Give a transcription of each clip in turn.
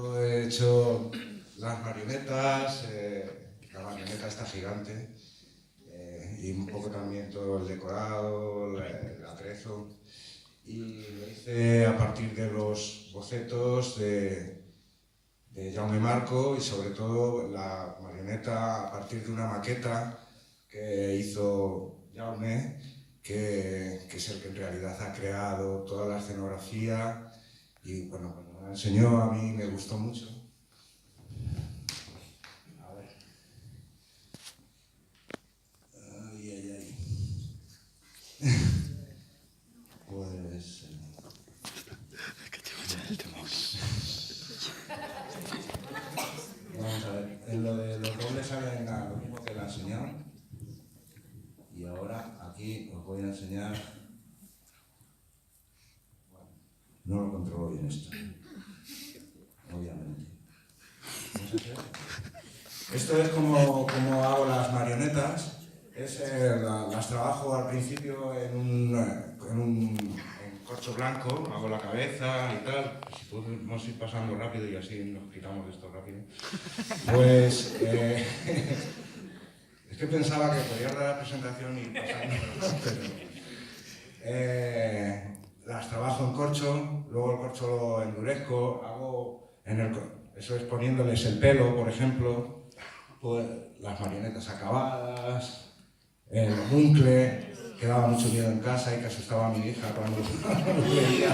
He hecho las marionetas, la marioneta está gigante, y un poco también todo el decorado, el atrezo. Y lo hice a partir de los bocetos de Jaume Marco y sobre todo la marioneta a partir de una maqueta que hizo Jaume, que es el que en realidad ha creado toda la escenografía. Y bueno, cuando me la enseñó a mí me gustó mucho. A ver. Ay, ay, ay. Pues... Vamos a ver. En lo de los dobles salen lo mismo que la he enseñado. Y ahora aquí os voy a enseñar... Bueno, no lo controlo bien esto. Obviamente. ¿Vamos a hacer? Esto es como hago las marionetas. Las trabajo al principio en un corcho blanco, hago la cabeza y tal. Si podemos ir pasando rápido y así nos quitamos de esto rápido. Pues es que pensaba que podía dar la presentación y pasando, pero las trabajo en corcho, luego el corcho lo endurezco, hago eso es poniéndoles el pelo, por ejemplo, pues, las marionetas acabadas, el bucle, que daba mucho miedo en casa y que asustaba a mi hija cuando lo veía.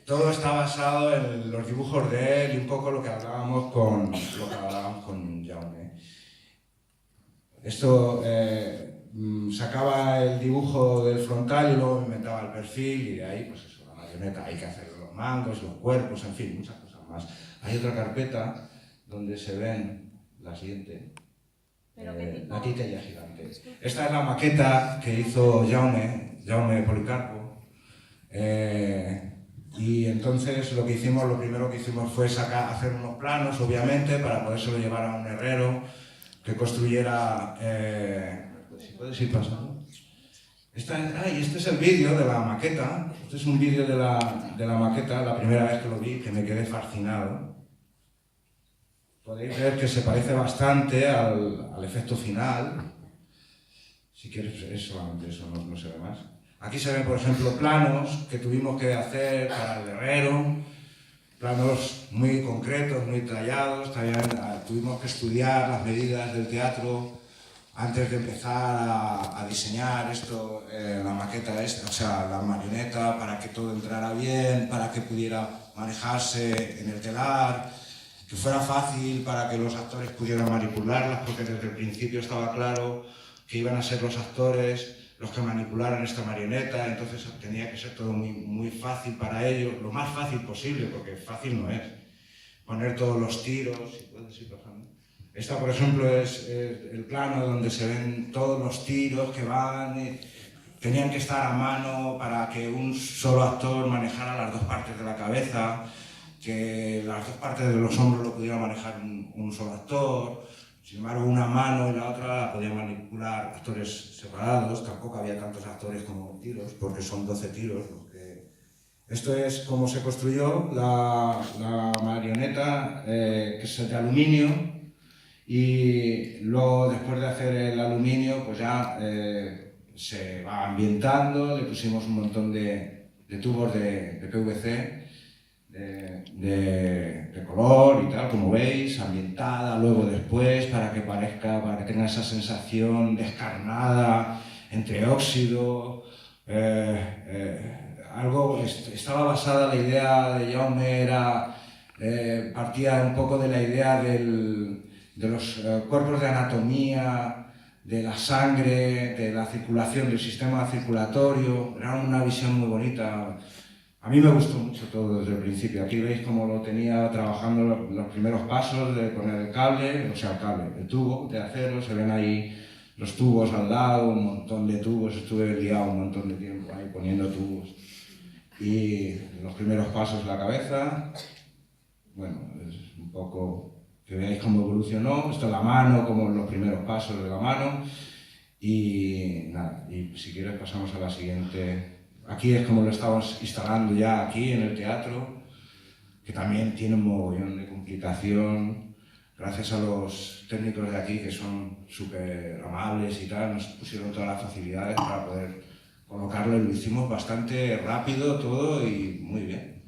Todo está basado en los dibujos de él y un poco lo que hablábamos con Jaume. Esto sacaba el dibujo del frontal y luego inventaba el perfil y de ahí, pues eso, la marioneta, hay que hacer los mangos, los cuerpos, en fin, muchas cosas más. Hay otra carpeta donde se ven la siguiente. La titella gigante. Esta es la maqueta que hizo Jaume Policarpo. Y entonces lo primero que hicimos fue hacer unos planos, obviamente, para podérselo llevar a un herrero que construyera... si puedes ir pasando. Este es el vídeo de la maqueta. Este es un vídeo de la maqueta, la primera vez que lo vi, que me quedé fascinado. Podéis ver que se parece bastante al efecto final. Si quieres, es solamente eso, no se ve más. Aquí se ven, por ejemplo, planos que tuvimos que hacer para el herrero, planos muy concretos, muy detallados. También tuvimos que estudiar las medidas del teatro antes de empezar a diseñar esto, la maqueta esta, o sea, la marioneta, para que todo entrara bien, para que pudiera manejarse en el telar, que fuera fácil para que los actores pudieran manipularlas, porque desde el principio estaba claro que iban a ser los actores los que manipularan esta marioneta, entonces tenía que ser todo muy, muy fácil para ellos, lo más fácil posible, porque fácil no es. Poner todos los tiros, si puedes ir bajando. Esta, por ejemplo, es el plano donde se ven todos los tiros que van, tenían que estar a mano para que un solo actor manejara las dos partes de la cabeza, que las dos partes de los hombros lo pudiera manejar un solo actor. Sin embargo, una mano y la otra la podían manipular actores separados. Tampoco había tantos actores como tiros, porque son 12 tiros. Esto es cómo se construyó la marioneta, que es de aluminio. Y luego, después de hacer el aluminio, pues ya se va ambientando. Le pusimos un montón de tubos de PVC. De color y tal, como veis, ambientada, luego después, para que tenga esa sensación descarnada, entre óxido, estaba basada, la idea de Jaume partía un poco de la idea de los cuerpos de anatomía, de la sangre, de la circulación, del sistema circulatorio. Era una visión muy bonita. A mí me gustó mucho todo desde el principio. Aquí veis cómo lo tenía trabajando los primeros pasos de poner el cable, el tubo de acero. Se ven ahí los tubos al lado, un montón de tubos. Estuve liado un montón de tiempo ahí poniendo tubos. Y los primeros pasos la cabeza. Bueno, es un poco que veáis cómo evolucionó. Esto la mano, como los primeros pasos de la mano. Y nada, y si quieres pasamos a la siguiente. aquí es como lo estamos instalando ya aquí en el teatro, que también tiene un mogollón de complicación. Gracias a los técnicos de aquí, que son súper amables y tal, nos pusieron todas las facilidades para poder colocarlo y lo hicimos bastante rápido todo y muy bien.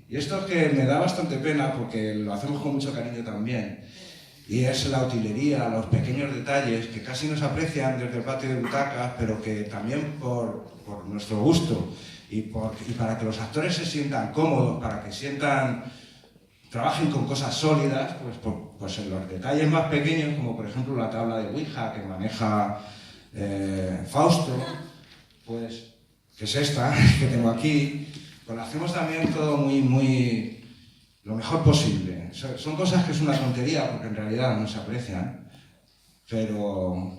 Y esto es que me da bastante pena porque lo hacemos con mucho cariño también. Y es la utilería, los pequeños detalles que casi no se aprecian desde el patio de butacas, pero que también por nuestro gusto y para que los actores se sientan cómodos, para que trabajen con cosas sólidas, pues en los detalles más pequeños, como por ejemplo la tabla de Ouija que maneja Fausto, pues que es esta que tengo aquí, pues lo hacemos también todo lo mejor posible. Son cosas que es una tontería porque en realidad no se aprecian, pero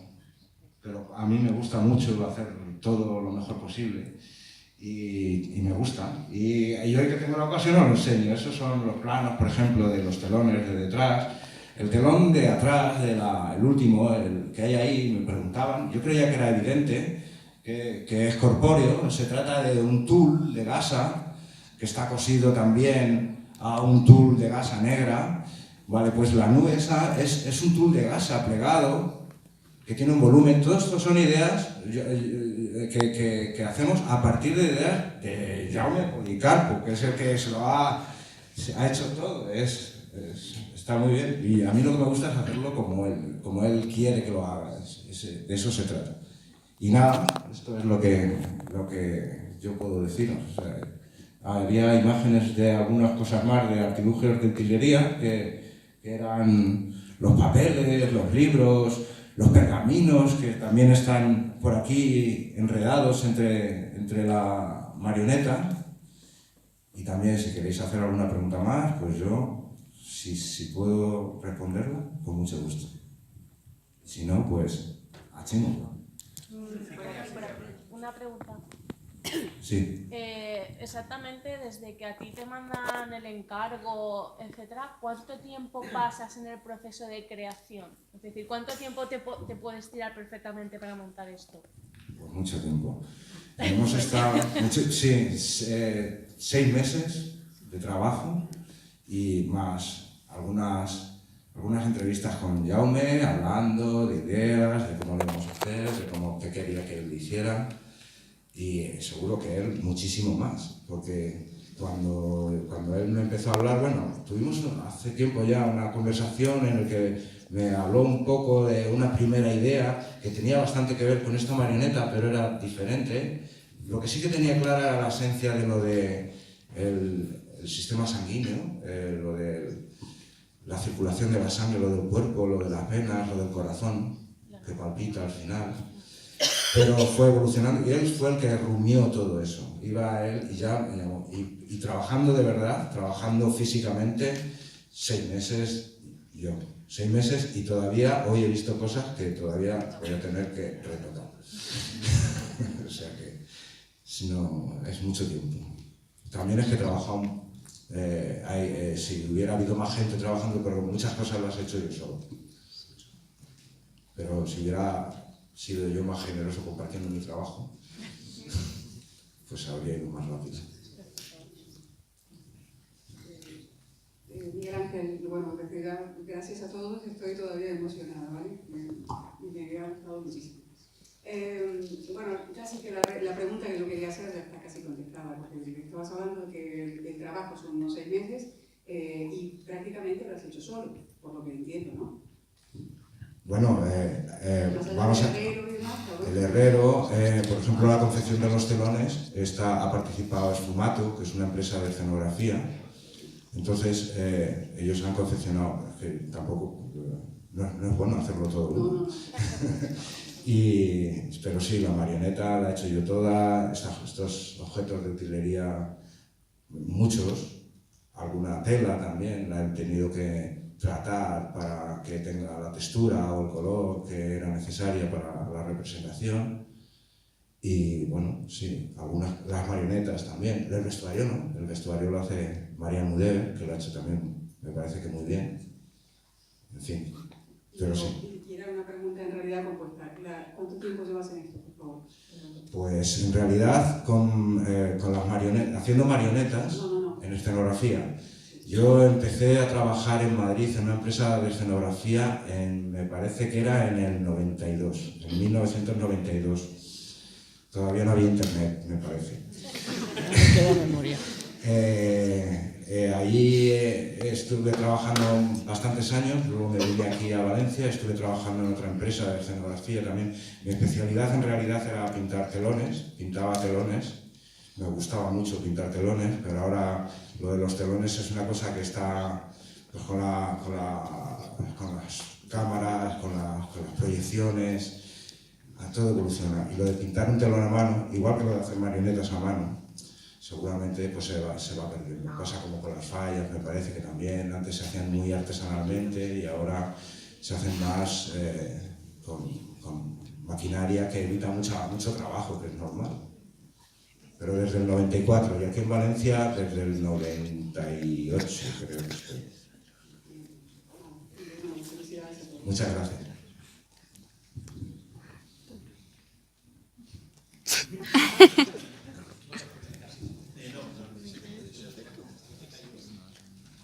a mí me gusta mucho hacer todo lo mejor posible y me gusta. Y hoy que tengo la ocasión os lo enseño. Esos son los planos, por ejemplo, de los telones de detrás. El telón de atrás, el último, el que hay ahí, me preguntaban, yo creía que era evidente, que es corpóreo. Se trata de un tul de gasa que está cosido también a un tul de gasa negra. Vale, pues la nube esa es un tul de gasa plegado que tiene un volumen. Todo esto son ideas que hacemos a partir de ideas de Jaume Policarpo, que es el que se ha hecho todo. Está muy bien. Y a mí lo que me gusta es hacerlo como él quiere que lo haga. De eso se trata. Y nada, esto es lo que yo puedo deciros. O sea, había imágenes de algunas cosas más, de artilugios de utilería, que eran los papeles, los libros, los pergaminos, que también están por aquí enredados entre la marioneta. Y también, si queréis hacer alguna pregunta más, pues yo, si puedo responderla, con mucho gusto. Si no, pues, hacemos. Una pregunta. Sí. Exactamente, desde que a ti te mandan el encargo, etcétera, ¿cuánto tiempo pasas en el proceso de creación? Es decir, ¿cuánto tiempo te puedes tirar perfectamente para montar esto? Pues mucho tiempo. Hemos estado 6 meses de trabajo y más algunas entrevistas con Jaume, hablando de ideas, de cómo lo íbamos a hacer, de qué quería que él hiciera. Y seguro que él muchísimo más, porque cuando él me empezó a hablar, bueno, tuvimos hace tiempo ya una conversación en la que me habló un poco de una primera idea que tenía bastante que ver con esta marioneta, pero era diferente. Lo que sí que tenía clara era la esencia de lo de el sistema sanguíneo, lo de la circulación de la sangre, lo del cuerpo, lo de las venas, lo del corazón, que palpita al final. Pero fue evolucionando y él fue el que rumió todo eso. Iba él y ya me llamó. Y trabajando de verdad, trabajando físicamente, 6 meses yo. 6 meses y todavía hoy he visto cosas que todavía voy a tener que retocar. O sea que no, es mucho tiempo. También es que he trabajado, si hubiera habido más gente trabajando, pero muchas cosas las he hecho yo solo. Pero si hubiera sido yo más generoso compartiendo mi trabajo, pues habría ido más rápido. Miguel Ángel, bueno, gracias a todos, estoy todavía emocionada, ¿vale? Me ha gustado muchísimo. Bueno, ya sé que la pregunta que yo quería hacer ya está casi contestada, porque estabas hablando de que el trabajo son unos 6 meses y prácticamente lo has hecho solo, por lo que entiendo, ¿no? Bueno, vamos a... El herrero, por ejemplo, la confección de los telones, ha participado Esfumato, que es una empresa de escenografía. Entonces, ellos han confeccionado, que tampoco, no es bueno hacerlo todo uno. Pero sí, la marioneta la he hecho yo toda, estos objetos de utilería, muchos, alguna tela también la he tenido que tratar para que tenga la textura o el color que era necesaria para la representación. Y bueno, sí, las marionetas también. El vestuario no, el vestuario lo hace María Mudever, que lo ha hecho también, me parece que muy bien. En fin, pero sí. Y era una pregunta en realidad compuesta. ¿Cuánto tiempo llevas en esto? favor. Pues en realidad con las marionetas, haciendo marionetas en escenografía. Yo empecé a trabajar en Madrid en una empresa de escenografía, me parece que era en el 92, en 1992. Todavía no había internet, me parece. Me queda memoria. Allí estuve trabajando bastantes años, luego me vine aquí a Valencia, estuve trabajando en otra empresa de escenografía también. Mi especialidad en realidad era pintar telones, pintaba telones, me gustaba mucho pintar telones, pero ahora lo de los telones es una cosa que está pues, con las cámaras, con las proyecciones, a todo evoluciona. Y lo de pintar un telón a mano, igual que lo de hacer marionetas a mano, seguramente pues, se va perdiendo. Pasa como con las fallas, me parece que también antes se hacían muy artesanalmente y ahora se hacen más con maquinaria que evita mucho trabajo, que es normal. Pero desde el 94 y aquí en Valencia desde el 98, creo que estoy. Muchas gracias.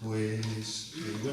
Pues, bueno,